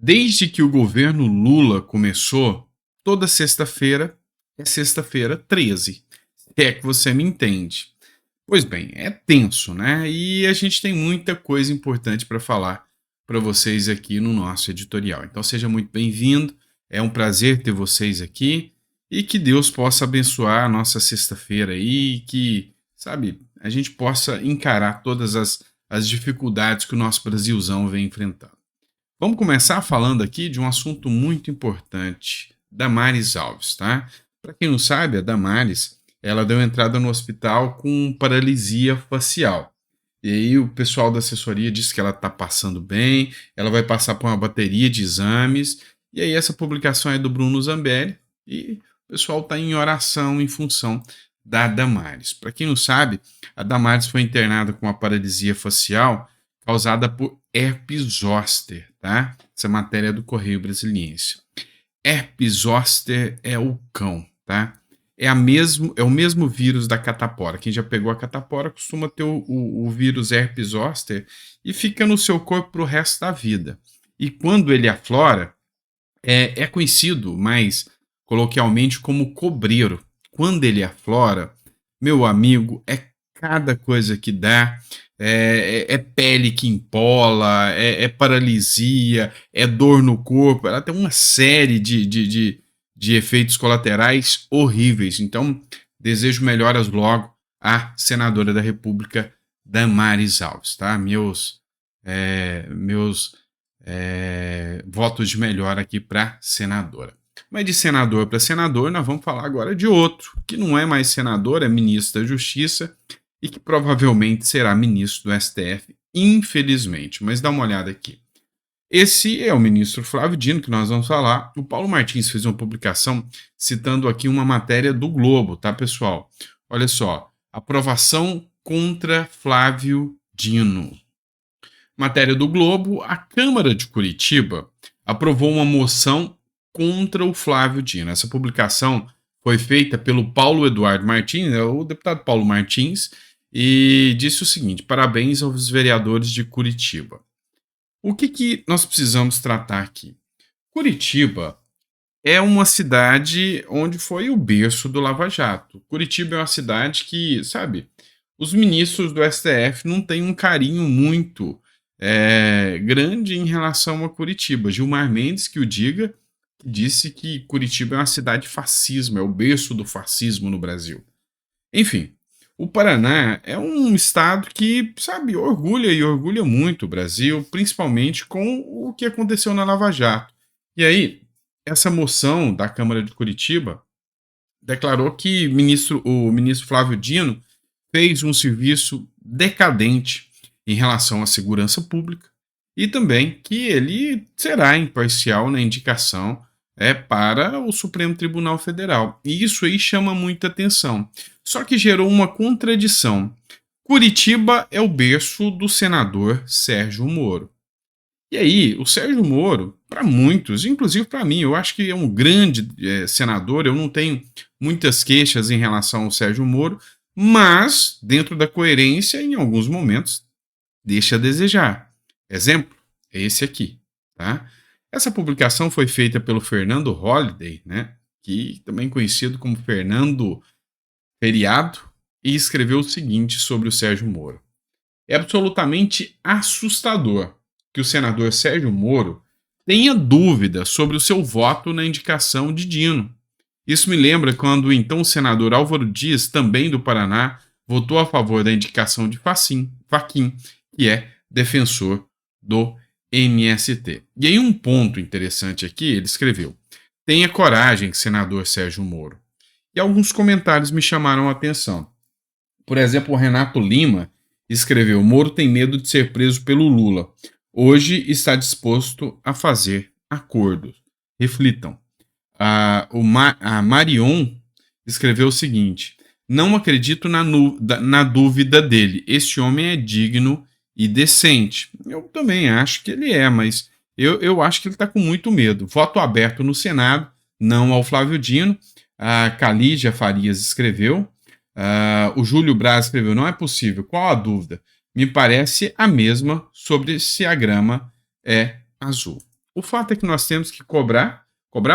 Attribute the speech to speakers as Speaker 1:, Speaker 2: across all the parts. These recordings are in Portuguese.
Speaker 1: Desde que o governo Lula começou, toda sexta-feira é sexta-feira 13. Se é que você me entende. Pois bem, é tenso, né? E a gente tem muita coisa importante para falar para vocês aqui no nosso editorial. Então seja muito bem-vindo. É um prazer ter vocês aqui e que Deus possa abençoar a nossa sexta-feira aí e que, sabe, a gente possa encarar todas as dificuldades que o nosso Brasilzão vem enfrentando. Vamos começar falando aqui de um assunto muito importante, Damares Alves, tá? Para quem não sabe, a Damares, ela deu entrada no hospital com paralisia facial. E aí o pessoal da assessoria disse que ela está passando bem, ela vai passar por uma bateria de exames, e aí essa publicação é do Bruno Zambelli, e o pessoal está em oração em função da Damares. Para quem não sabe, a Damares foi internada com uma paralisia facial causada por herpes zoster, tá? Essa matéria é do Correio Brasiliense. Herpes zoster é o cão, tá? É o mesmo vírus da catapora. Quem já pegou a catapora costuma ter o vírus herpes zoster e fica no seu corpo pro resto da vida. E quando ele aflora, é conhecido mais coloquialmente como cobreiro. Quando ele aflora, meu amigo, é cada coisa que dá. É pele que empola, é paralisia, é dor no corpo. Ela tem uma série de efeitos colaterais horríveis. Então, desejo melhoras logo à senadora da República, Damares Alves, tá? Meus votos de melhor aqui para senadora. Mas de senador para senador, nós vamos falar agora de outro, que não é mais senador, é ministro da Justiça e que provavelmente será ministro do STF, infelizmente. Mas dá uma olhada aqui. Esse é o ministro Flávio Dino, que nós vamos falar. O Paulo Martins fez uma publicação citando aqui uma matéria do Globo, tá, pessoal? Olha só, aprovação contra Flávio Dino. Matéria do Globo, a Câmara de Curitiba aprovou uma moção contra o Flávio Dino. Essa publicação foi feita pelo Paulo Eduardo Martins, o deputado Paulo Martins, e disse o seguinte: parabéns aos vereadores de Curitiba. O que nós precisamos tratar aqui? Curitiba é uma cidade onde foi o berço do Lava Jato. Curitiba é uma cidade que, sabe, os ministros do STF não têm um carinho muito grande em relação a Curitiba. Gilmar Mendes, que o diga, disse que Curitiba é uma cidade de fascismo, é o berço do fascismo no Brasil. Enfim, o Paraná é um estado que, sabe, orgulha muito o Brasil, principalmente com o que aconteceu na Lava Jato. E aí, essa moção da Câmara de Curitiba declarou que o ministro Flávio Dino fez um serviço decadente em relação à segurança pública e também que ele será imparcial na indicação para o Supremo Tribunal Federal. E isso aí chama muita atenção. Só que gerou uma contradição. Curitiba é o berço do senador Sérgio Moro. E aí, o Sérgio Moro, para muitos, inclusive para mim, eu acho que é um grande senador, eu não tenho muitas queixas em relação ao Sérgio Moro, mas, dentro da coerência, em alguns momentos, deixa a desejar. Exemplo, é esse aqui, tá? Essa publicação foi feita pelo Fernando Holliday, né, que também conhecido como Fernando Feriado, e escreveu o seguinte sobre o Sérgio Moro. É absolutamente assustador que o senador Sérgio Moro tenha dúvida sobre o seu voto na indicação de Dino. Isso me lembra quando o então senador Álvaro Dias, também do Paraná, votou a favor da indicação de Fachin, que é defensor do MST. E aí um ponto interessante aqui, ele escreveu: tenha coragem, senador Sérgio Moro. E alguns comentários me chamaram a atenção. Por exemplo, o Renato Lima escreveu: Moro tem medo de ser preso pelo Lula. Hoje está disposto a fazer acordos. Reflitam. A Marion escreveu o seguinte: não acredito na dúvida dele. Este homem é digno e decente. Eu também acho que ele é, mas eu acho que ele está com muito medo. Voto aberto no Senado, não ao Flávio Dino. A Calígia Farias escreveu. O Júlio Braz escreveu: não é possível. Qual a dúvida? Me parece a mesma sobre se a grama é azul. O fato é que nós temos que cobrar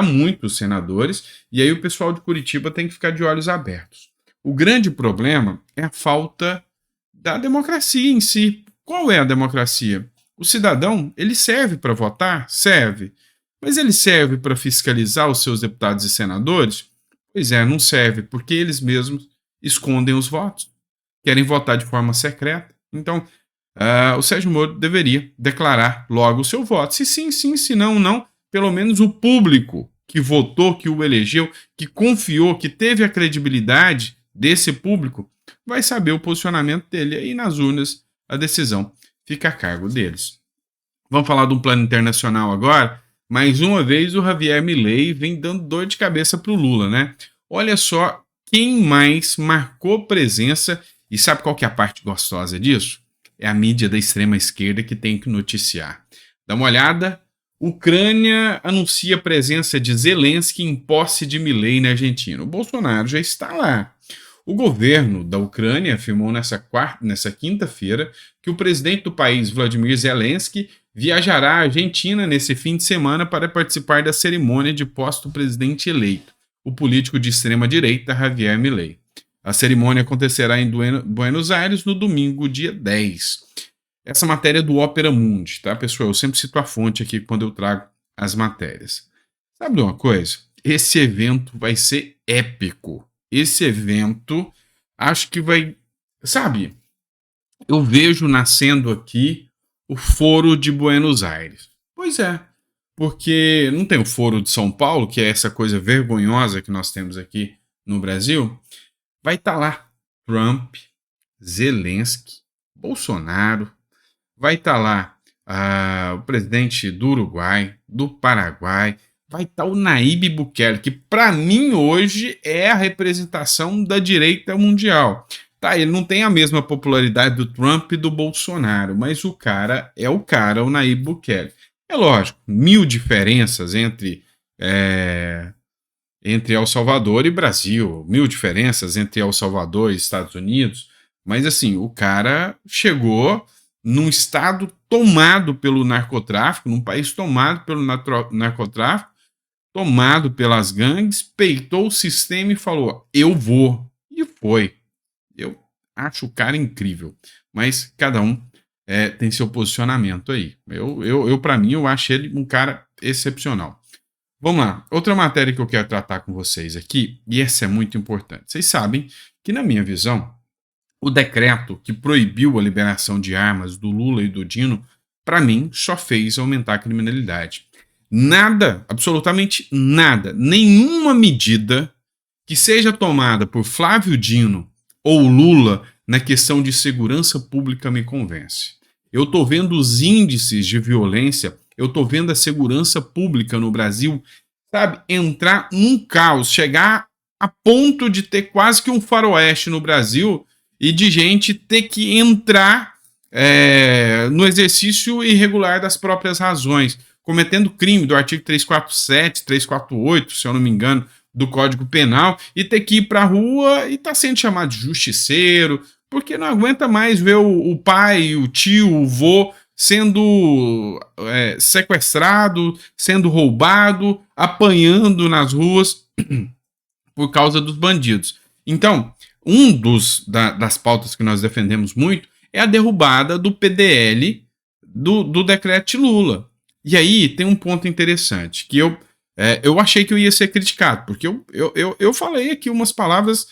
Speaker 1: muito os senadores, e aí o pessoal de Curitiba tem que ficar de olhos abertos. O grande problema é a falta da democracia em si. Qual é a democracia? O cidadão, ele serve para votar? Serve. Mas ele serve para fiscalizar os seus deputados e senadores? Pois é, não serve, porque eles mesmos escondem os votos. Querem votar de forma secreta. Então, o Sérgio Moro deveria declarar logo o seu voto. Se sim, sim, se não, não. Pelo menos o público que votou, que o elegeu, que confiou, que teve a credibilidade desse público, vai saber o posicionamento dele. E aí nas urnas a decisão fica a cargo deles. Vamos falar de um plano internacional agora. Mais uma vez o Javier Milei vem dando dor de cabeça para o Lula, né? Olha só quem mais marcou presença, e sabe qual que é a parte gostosa disso? É a mídia da extrema esquerda que tem que noticiar. Dá uma olhada. Ucrânia anuncia a presença de Zelensky em posse de Milei na Argentina. O Bolsonaro já está lá. O governo da Ucrânia afirmou nessa quinta-feira que o presidente do país, Vladimir Zelensky, viajará à Argentina nesse fim de semana para participar da cerimônia de posse do presidente eleito, o político de extrema-direita Javier Milei. A cerimônia acontecerá em Buenos Aires no domingo, dia 10. Essa matéria é do Opera Mundi, tá, pessoal? Eu sempre cito a fonte aqui quando eu trago as matérias. Sabe de uma coisa? Esse evento vai ser épico. Esse evento, acho que vai... Sabe, eu vejo nascendo aqui o Foro de Buenos Aires. Pois é, porque não tem o Foro de São Paulo, que é essa coisa vergonhosa que nós temos aqui no Brasil. Vai estar lá Trump, Zelensky, Bolsonaro, vai estar lá o presidente do Uruguai, do Paraguai, vai estar o Nayib Bukele, que para mim hoje é a representação da direita mundial. Tá, ele não tem a mesma popularidade do Trump e do Bolsonaro, mas o cara é o Nayib Bukele. É lógico, 1000 diferenças entre El Salvador e Brasil, 1000 diferenças entre El Salvador e Estados Unidos, mas assim, o cara chegou num estado tomado pelo narcotráfico, num país tomado pelo narcotráfico, tomado pelas gangues, peitou o sistema e falou, eu vou, e foi. Eu acho o cara incrível, mas cada um tem seu posicionamento aí. Para mim, eu acho ele um cara excepcional. Vamos lá, outra matéria que eu quero tratar com vocês aqui, e essa é muito importante. Vocês sabem que, na minha visão, o decreto que proibiu a liberação de armas do Lula e do Dino, para mim, só fez aumentar a criminalidade. Nada, absolutamente nada, nenhuma medida que seja tomada por Flávio Dino ou Lula na questão de segurança pública me convence. Eu estou vendo os índices de violência, eu estou vendo a segurança pública no Brasil, sabe, entrar num caos, chegar a ponto de ter quase que um faroeste no Brasil e de gente ter que entrar no exercício irregular das próprias razões, cometendo crime do artigo 347, 348, se eu não me engano, do Código Penal, e ter que ir para a rua e tá sendo chamado de justiceiro, porque não aguenta mais ver o pai, o tio, o vô sendo sequestrado, sendo roubado, apanhando nas ruas por causa dos bandidos. Então, das pautas que nós defendemos muito é a derrubada do PDL do decreto de Lula. E aí tem um ponto interessante, que eu achei que eu ia ser criticado, porque eu falei aqui umas palavras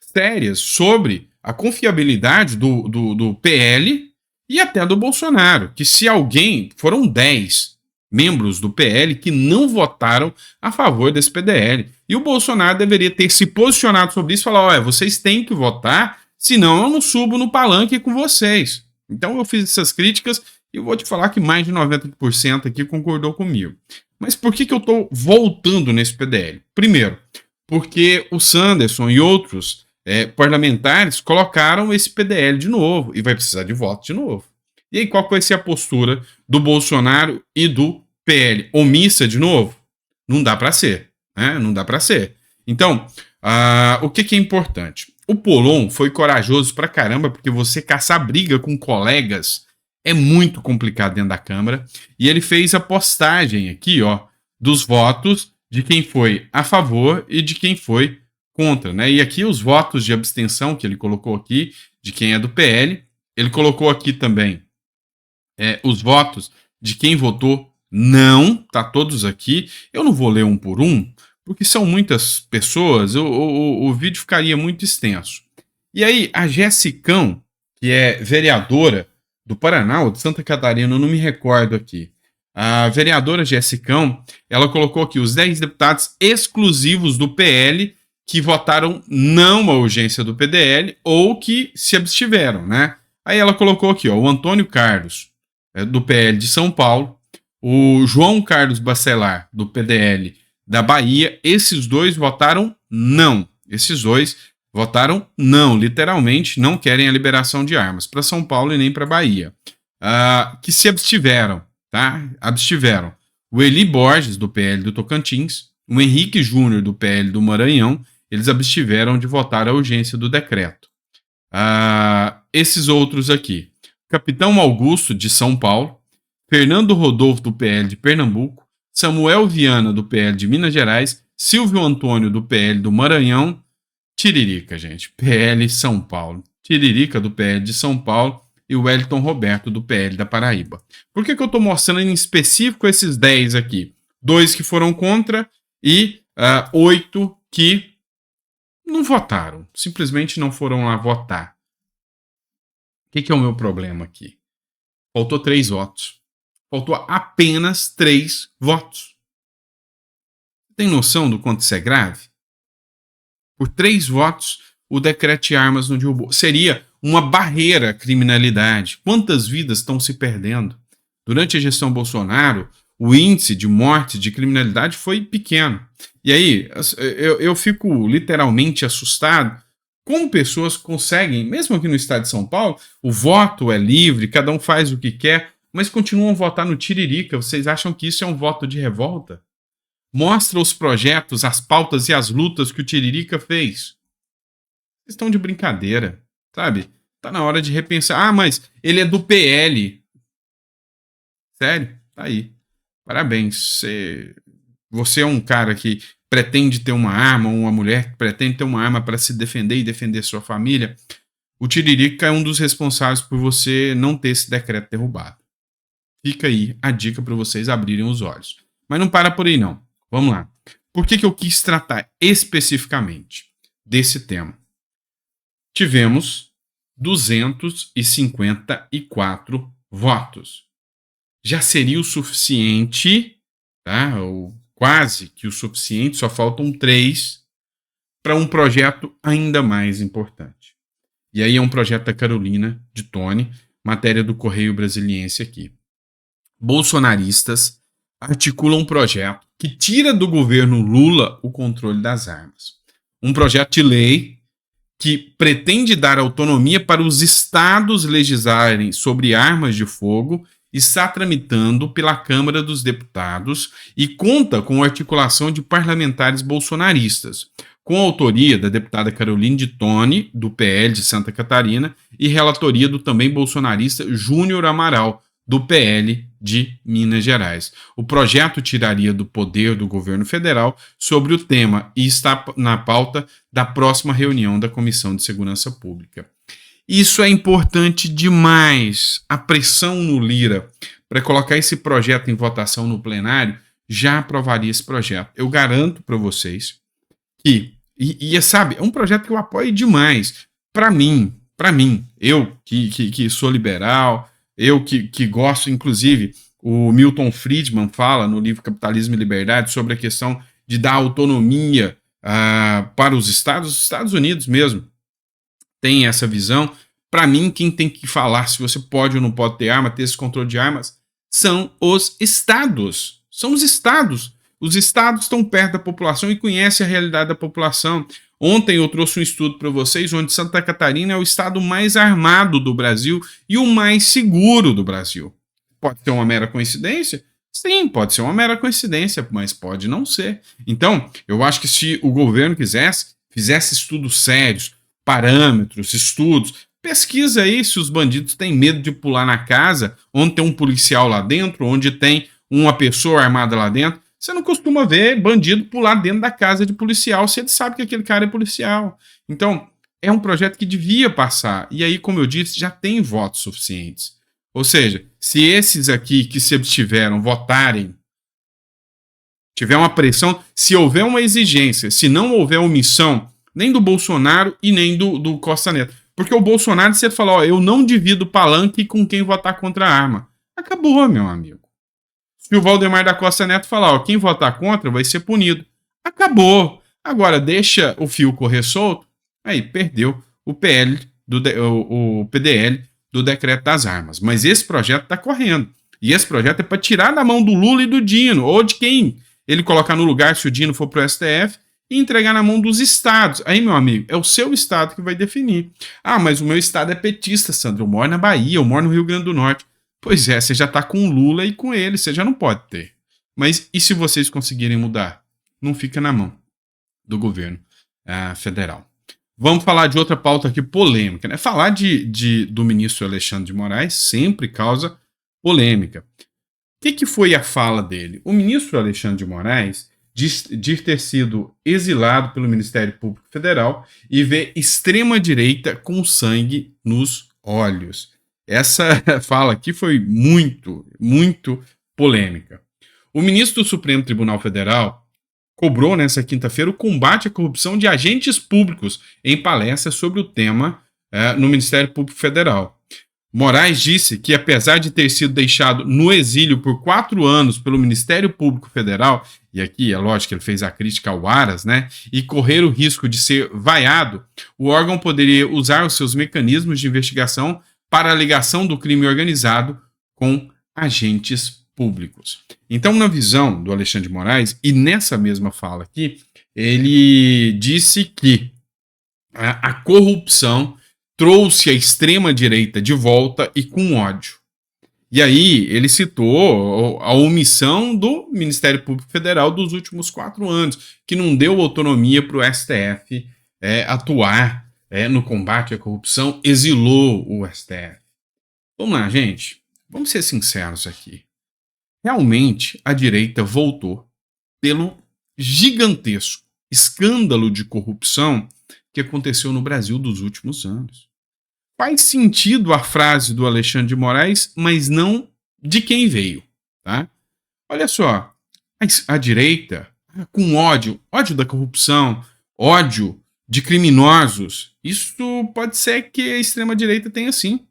Speaker 1: sérias sobre a confiabilidade do PL e até do Bolsonaro, que se alguém, foram 10 membros do PL que não votaram a favor desse PDL. E o Bolsonaro deveria ter se posicionado sobre isso e falar, olha, vocês têm que votar, senão eu não subo no palanque com vocês. Então eu fiz essas críticas e eu vou te falar que mais de 90% aqui concordou comigo. Mas por que eu estou voltando nesse PDL? Primeiro, porque o Sanderson e outros parlamentares colocaram esse PDL de novo e vai precisar de voto de novo. E aí qual vai ser a postura do Bolsonaro e do PL? Omissa de novo? Não dá para ser. Não dá para ser. Então, o que é importante? O Polon foi corajoso pra caramba, porque você caçar briga com colegas É muito complicado dentro da Câmara. E ele fez a postagem aqui, ó, dos votos de quem foi a favor e de quem foi contra, né? E aqui os votos de abstenção que ele colocou aqui, de quem é do PL. Ele colocou aqui também os votos de quem votou não, tá todos aqui. Eu não vou ler um por um, porque são muitas pessoas, o vídeo ficaria muito extenso. E aí, a Jessicão, que é vereadora do Paraná ou de Santa Catarina, eu não me recordo aqui. A vereadora Jessicão, ela colocou aqui os 10 deputados exclusivos do PL que votaram não à urgência do PDL ou que se abstiveram, né? Aí ela colocou aqui, ó, o Antônio Carlos, do PL de São Paulo, o João Carlos Bacelar, do PDL da Bahia, esses dois votaram não. Esses dois votaram não, literalmente, não querem a liberação de armas para São Paulo e nem para Bahia. Que se abstiveram, tá? Abstiveram. O Eli Borges, do PL do Tocantins, o Henrique Júnior, do PL do Maranhão, eles abstiveram de votar a urgência do decreto. Esses outros aqui. Capitão Augusto, de São Paulo, Fernando Rodolfo, do PL de Pernambuco, Samuel Viana, do PL de Minas Gerais, Silvio Antônio, do PL do Maranhão, Tiririca, gente, PL São Paulo, Tiririca, do PL de São Paulo, e o Wellington Roberto, do PL da Paraíba. Por que eu estou mostrando em específico esses 10 aqui? 2 que foram contra e 8 que não votaram, simplesmente não foram lá votar. O que é o meu problema aqui? Faltou 3 votos. Faltou apenas 3 votos. Tem noção do quanto isso é grave? Por 3 votos, o decreto de armas não derrubou. Seria uma barreira à criminalidade. Quantas vidas estão se perdendo? Durante a gestão Bolsonaro, o índice de morte, de criminalidade foi pequeno. E aí, eu fico literalmente assustado como pessoas conseguem, mesmo aqui no estado de São Paulo, o voto é livre, cada um faz o que quer, mas continuam a votar no Tiririca. Vocês acham que isso é um voto de revolta? Mostra os projetos, as pautas e as lutas que o Tiririca fez. Vocês estão de brincadeira, sabe? Tá na hora de repensar. Mas ele é do PL. Sério? Tá aí. Parabéns. Você é um cara que pretende ter uma arma, ou uma mulher que pretende ter uma arma para se defender e defender sua família. O Tiririca é um dos responsáveis por você não ter esse decreto derrubado. Fica aí a dica para vocês abrirem os olhos. Mas não para por aí, não. Vamos lá. Por que eu quis tratar especificamente desse tema? Tivemos 254 votos. Já seria o suficiente, tá? Ou quase que o suficiente, só faltam 3 para um projeto ainda mais importante. E aí é um projeto da Carolina de Tone, matéria do Correio Brasiliense aqui. Bolsonaristas articulam um projeto que tira do governo Lula o controle das armas. Um projeto de lei que pretende dar autonomia para os estados legislarem sobre armas de fogo está tramitando pela Câmara dos Deputados e conta com a articulação de parlamentares bolsonaristas, com a autoria da deputada Caroline de Tone, do PL de Santa Catarina, e relatoria do também bolsonarista Júnior Amaral, do PL de Minas Gerais. O projeto tiraria do poder do governo federal sobre o tema e está na pauta da próxima reunião da Comissão de Segurança Pública. Isso é importante demais. A pressão no Lira para colocar esse projeto em votação no plenário já aprovaria esse projeto. Eu garanto para vocês que, sabe, é um projeto que eu apoio demais. Para mim, eu que sou liberal, eu que gosto, inclusive, o Milton Friedman fala no livro Capitalismo e Liberdade sobre a questão de dar autonomia para os Estados Unidos mesmo tem essa visão. Para mim, quem tem que falar se você pode ou não pode ter arma, ter esse controle de armas, são os estados. São os estados. Os estados estão perto da população e conhecem a realidade da população. Ontem eu trouxe um estudo para vocês onde Santa Catarina é o estado mais armado do Brasil e o mais seguro do Brasil. Pode ser uma mera coincidência? Sim, pode ser uma mera coincidência, mas pode não ser. Então, eu acho que se o governo fizesse estudos sérios, parâmetros, estudos, Pesquisa aí se os bandidos têm medo de pular na casa onde tem um policial lá dentro, onde tem uma pessoa armada lá dentro. Você não costuma ver bandido pular dentro da casa de policial se ele sabe que aquele cara é policial. Então, é um projeto que devia passar. E aí, como eu disse, já tem votos suficientes. Ou seja, se esses aqui que se abstiveram votarem, tiver uma pressão, se houver uma exigência, se não houver omissão, nem do Bolsonaro e nem do Costa Neto. Porque o Bolsonaro, se ele falar, ó, eu não divido palanque com quem votar contra a arma. Acabou, meu amigo. Se o Valdemar da Costa Neto falar, ó, quem votar contra vai ser punido. Acabou. Agora, deixa o fio correr solto, aí perdeu o o PDL do decreto das armas. Mas esse projeto está correndo. E esse projeto é para tirar da mão do Lula e do Dino, ou de quem ele colocar no lugar se o Dino for pro STF, e entregar na mão dos estados. Aí, meu amigo, é o seu estado que vai definir. Ah, mas o meu estado é petista, Sandro. Eu moro na Bahia, eu moro no Rio Grande do Norte. Pois é, você já tá com o Lula e com ele, você já não pode ter. Mas e se vocês conseguirem mudar? Não fica na mão do governo federal. Vamos falar de outra pauta aqui polêmica, né? Falar do ministro Alexandre de Moraes sempre causa polêmica. O que foi a fala dele? O ministro Alexandre de Moraes diz ter sido exilado pelo Ministério Público Federal e vê extrema-direita com sangue nos olhos. Essa fala aqui foi muito, muito polêmica. O ministro do Supremo Tribunal Federal cobrou nessa quinta-feira o combate à corrupção de agentes públicos em palestra sobre o tema no Ministério Público Federal. Moraes disse que, apesar de ter sido deixado no exílio por 4 anos pelo Ministério Público Federal, e aqui é lógico que ele fez a crítica ao Aras, né, e correr o risco de ser vaiado, o órgão poderia usar os seus mecanismos de investigação para a ligação do crime organizado com agentes públicos. Então, na visão do Alexandre de Moraes, e nessa mesma fala aqui, ele disse que a corrupção trouxe a extrema-direita de volta e com ódio. E aí ele citou a omissão do Ministério Público Federal dos últimos 4 anos, que não deu autonomia para o STF atuar no combate à corrupção, exilou o STF. Vamos lá, gente. Vamos ser sinceros aqui. Realmente, a direita voltou pelo gigantesco escândalo de corrupção que aconteceu no Brasil dos últimos anos. Faz sentido a frase do Alexandre de Moraes, mas não de quem veio, tá? Olha só, a direita, com ódio da corrupção, ódio de criminosos, isso pode ser que a extrema-direita tenha sim.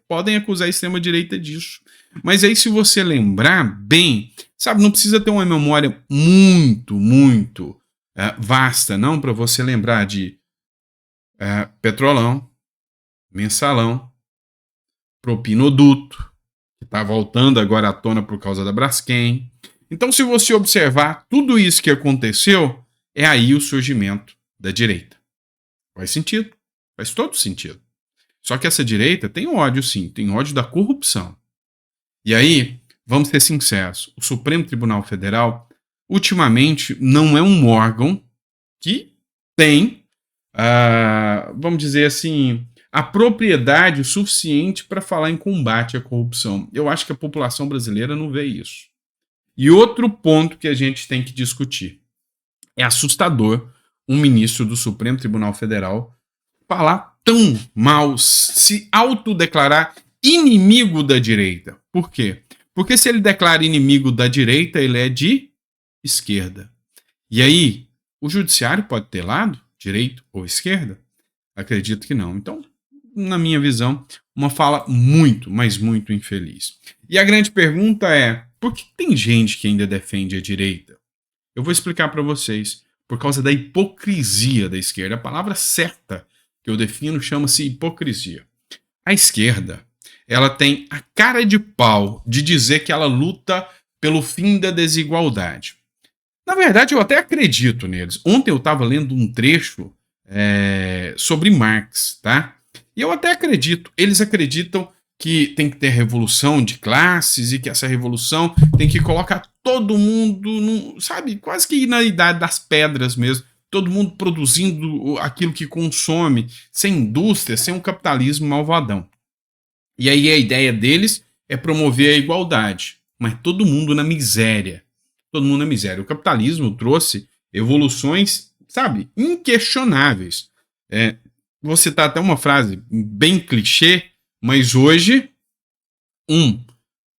Speaker 1: Podem acusar a extrema-direita disso. Mas aí, se você lembrar bem, sabe, não precisa ter uma memória muito, muito vasta, não, para você lembrar de Petrolão, Mensalão, Propinoduto, que está voltando agora à tona por causa da Braskem. Então, se você observar tudo isso que aconteceu, é aí o surgimento da direita. Faz sentido? Faz todo sentido. Só que essa direita tem ódio, sim, tem ódio da corrupção. E aí, vamos ser sinceros, o Supremo Tribunal Federal, ultimamente, não é um órgão que tem, vamos dizer assim, a propriedade suficiente para falar em combate à corrupção. Eu acho que a população brasileira não vê isso. E outro ponto que a gente tem que discutir. É assustador um ministro do Supremo Tribunal Federal falar tão mal, se autodeclarar inimigo da direita. Por quê? Porque se ele declara inimigo da direita, ele é de esquerda. E aí, o judiciário pode ter lado, direito ou esquerda? Acredito que não. Então, na minha visão, uma fala muito, mas muito infeliz. E a grande pergunta é, por que tem gente que ainda defende a direita? Eu vou explicar para vocês. Por causa da hipocrisia da esquerda. A palavra certa que eu defino chama-se hipocrisia. A esquerda, ela tem a cara de pau de dizer que ela luta pelo fim da desigualdade. Na verdade, eu até acredito neles. Ontem eu estava lendo um trecho sobre Marx, tá? E eu até acredito. Eles acreditam que tem que ter revolução de classes e que essa revolução tem que colocar todo mundo, sabe, quase que na idade das pedras mesmo, todo mundo produzindo aquilo que consome, sem indústria, sem um capitalismo malvadão. E aí a ideia deles é promover a igualdade, mas todo mundo na miséria. Todo mundo na miséria. O capitalismo trouxe evoluções, sabe, inquestionáveis. Vou citar até uma frase bem clichê, mas hoje um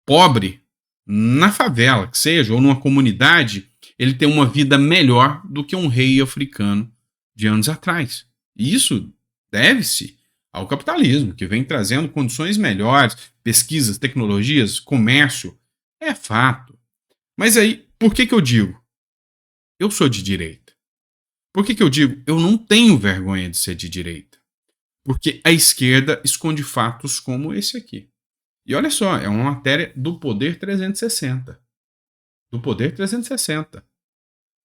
Speaker 1: pobre na favela, que seja, ou numa comunidade, ele tem uma vida melhor do que um rei africano de anos atrás. E isso deve-se ao capitalismo, que vem trazendo condições melhores, pesquisas, tecnologias, comércio. É fato. Mas aí, por que eu digo? Eu sou de direita. Por que eu digo? Eu não tenho vergonha de ser de direita. Porque a esquerda esconde fatos como esse aqui. E olha só, é uma matéria do Poder 360. Do Poder 360.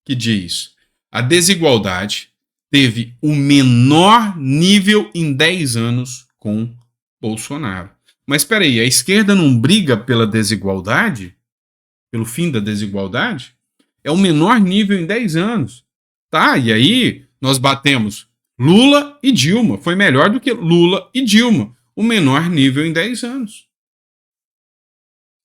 Speaker 1: Que diz: a desigualdade teve o menor nível em 10 anos com Bolsonaro. Mas espera aí, a esquerda não briga pela desigualdade? Pelo fim da desigualdade? É o menor nível em 10 anos. Tá, e aí nós batemos Lula e Dilma. Foi melhor do que Lula e Dilma. O menor nível em 10 anos.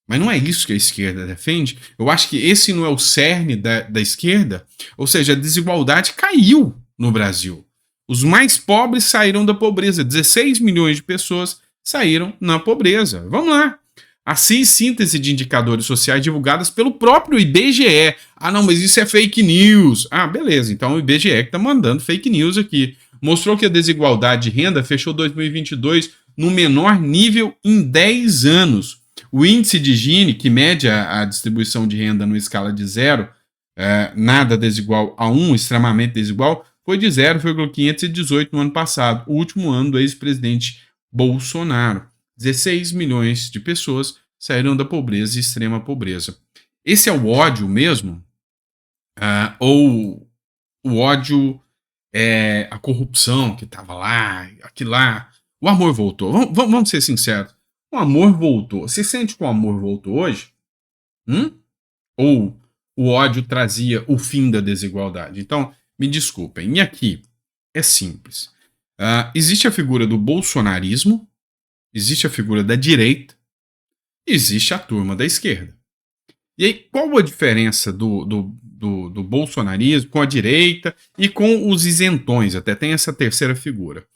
Speaker 1: Mas não é isso que a esquerda defende. Eu acho que esse não é o cerne da esquerda. Ou seja, a desigualdade caiu no Brasil. Os mais pobres saíram da pobreza. 16 milhões de pessoas saíram na pobreza. Vamos lá. Assim, síntese de indicadores sociais divulgadas pelo próprio IBGE. Ah, não, mas isso é fake news. Ah, beleza. Então o IBGE que está mandando fake news aqui. Mostrou que a desigualdade de renda fechou 2022 no menor nível em 10 anos. O índice de Gini, que mede a distribuição de renda numa escala de 0, nada desigual a 1, extremamente desigual, foi de 0,518 no ano passado, o último ano do ex-presidente Bolsonaro. 16 milhões de pessoas saíram da pobreza e extrema pobreza. Esse é o ódio mesmo? Ou o ódio é a corrupção que estava lá, aquilo lá? O amor voltou. Vamos ser sinceros. O amor voltou. Você sente que o amor voltou hoje? Ou o ódio trazia o fim da desigualdade? Então, me desculpem. E aqui é simples. Existe a figura do bolsonarismo, existe a figura da direita, existe a turma da esquerda. E aí, qual a diferença do bolsonarismo com a direita e com os isentões? Até tem essa terceira figura.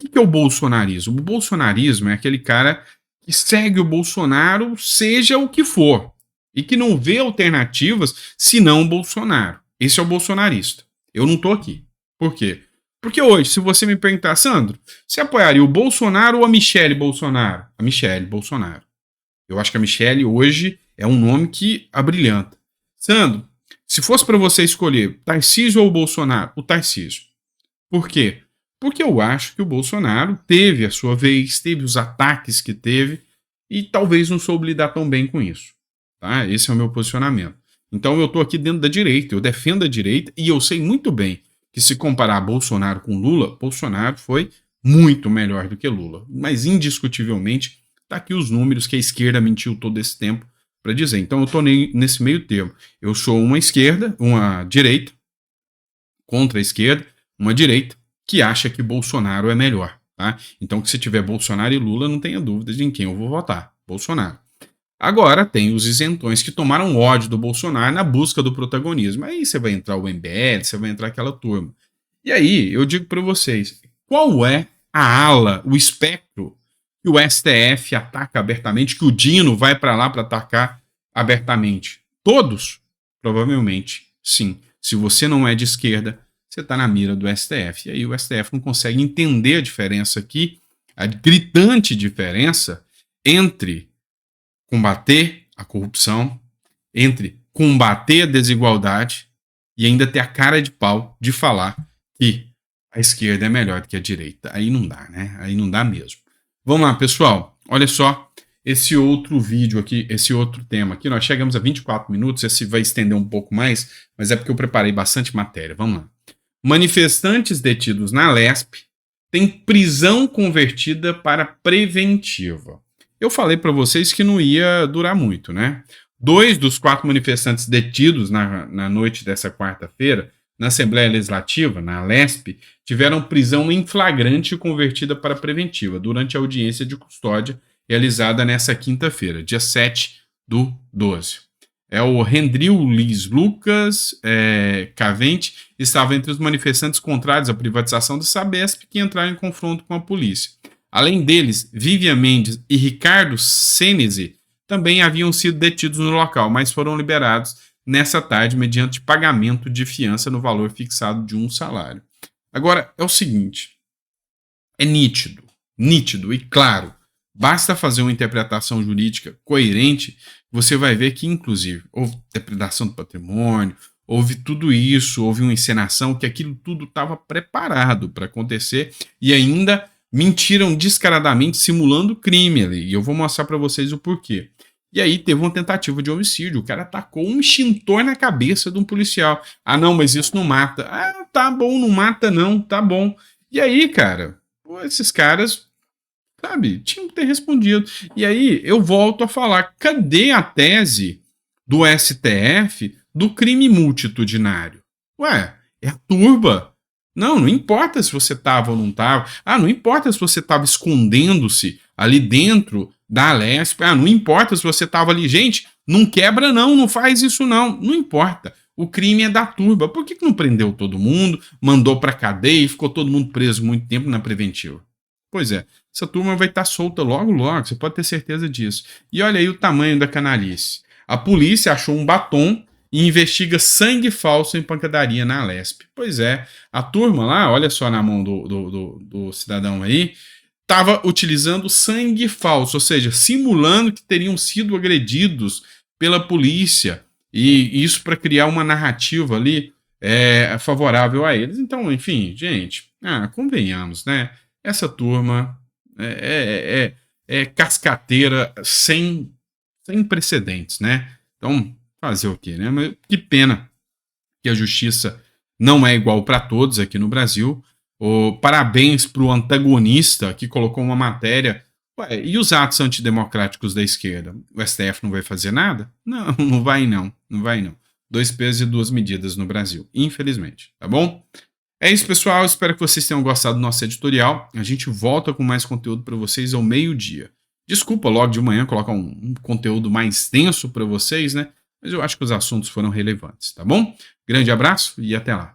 Speaker 1: O que é o bolsonarismo? O bolsonarismo é aquele cara que segue o Bolsonaro, seja o que for, e que não vê alternativas senão o Bolsonaro. Esse é o bolsonarista. Eu não estou aqui. Por quê? Porque hoje, se você me perguntar, Sandro, você apoiaria o Bolsonaro ou a Michele Bolsonaro? A Michele Bolsonaro. Eu acho que a Michele hoje é um nome que abrilhanta. Sandro, se fosse para você escolher Tarcísio ou o Bolsonaro, o Tarcísio. Por quê? Porque eu acho que o Bolsonaro teve a sua vez, teve os ataques que teve e talvez não soube lidar tão bem com isso. Tá? Esse é o meu posicionamento. Então eu estou aqui dentro da direita, eu defendo a direita e eu sei muito bem que se comparar Bolsonaro com Lula, Bolsonaro foi muito melhor do que Lula. Mas indiscutivelmente está aqui os números que a esquerda mentiu todo esse tempo para dizer. Então eu estou nesse meio termo. Eu sou uma esquerda, uma direita, contra a esquerda, uma direita, que acha que Bolsonaro é melhor. Tá? Então, que se tiver Bolsonaro e Lula, não tenha dúvida de em quem eu vou votar. Bolsonaro. Agora, tem os isentões que tomaram ódio do Bolsonaro na busca do protagonismo. Aí você vai entrar o MBL, você vai entrar aquela turma. E aí, eu digo para vocês, qual é a ala, o espectro que o STF ataca abertamente, que o Dino vai para lá para atacar abertamente? Todos? Provavelmente, sim. Se você não é de esquerda, você está na mira do STF. E aí o STF não consegue entender a diferença aqui, a gritante diferença entre combater a corrupção, entre combater a desigualdade e ainda ter a cara de pau de falar que a esquerda é melhor do que a direita. Aí não dá, né? Aí não dá mesmo. Vamos lá, pessoal. Olha só esse outro vídeo aqui, esse outro tema aqui. Nós chegamos a 24 minutos, esse vai estender um pouco mais, mas é porque eu preparei bastante matéria. Vamos lá. Manifestantes detidos na Lesp têm prisão convertida para preventiva. Eu falei para vocês que não ia durar muito, né? 2 dos 4 manifestantes detidos na noite dessa quarta-feira na Assembleia Legislativa, na Alesp, tiveram prisão em flagrante convertida para preventiva durante a audiência de custódia realizada nessa quinta-feira, dia 7/12. O Rendril Liz Lucas Cavente estava entre os manifestantes contrários à privatização da Sabesp que entraram em confronto com a polícia. Além deles, Vivian Mendes e Ricardo Senesi também haviam sido detidos no local, mas foram liberados nessa tarde mediante pagamento de fiança no valor fixado de um salário. Agora, é o seguinte, é nítido e claro, basta fazer uma interpretação jurídica coerente, você vai ver que, inclusive, houve depredação do patrimônio, houve tudo isso, houve uma encenação, que aquilo tudo estava preparado para acontecer e ainda mentiram descaradamente simulando crime ali. E eu vou mostrar para vocês o porquê. E aí teve uma tentativa de homicídio. O cara atacou um extintor na cabeça de um policial. Ah, não, mas isso não mata. Ah, tá bom, não mata não, tá bom. E aí, cara, esses caras, sabe, tinham que ter respondido. E aí eu volto a falar, cadê a tese do STF do crime multitudinário? Ué, é a turba. Não importa se você estava ou não estava. Ah, não importa se você estava escondendo-se ali dentro da Alesp. Ah, não importa se você estava ali. Gente, não quebra não faz isso não. Não importa. O crime é da turba. Por que não prendeu todo mundo, mandou para cadeia e ficou todo mundo preso muito tempo na preventiva? Pois é, essa turma vai estar solta logo, você pode ter certeza disso. E olha aí o tamanho da canalice. A polícia achou um batom e investiga sangue falso em pancadaria na Alesp. Pois é, a turma lá, olha só na mão do cidadão aí, estava utilizando sangue falso, ou seja, simulando que teriam sido agredidos pela polícia, e isso para criar uma narrativa ali favorável a eles. Então, enfim, gente, convenhamos, né? Essa turma é cascateira sem precedentes, né? Então, fazer o quê, né? Mas que pena que a justiça não é igual para todos aqui no Brasil. Parabéns para o antagonista que colocou uma matéria. Ué, e os atos antidemocráticos da esquerda? O STF não vai fazer nada? Não, não vai não. 2 pesos e 2 medidas no Brasil, infelizmente, tá bom? É isso, pessoal. Espero que vocês tenham gostado do nosso editorial. A gente volta com mais conteúdo para vocês ao meio-dia. Desculpa logo de manhã colocar um conteúdo mais denso para vocês, né? Mas eu acho que os assuntos foram relevantes, tá bom? Grande abraço e até lá.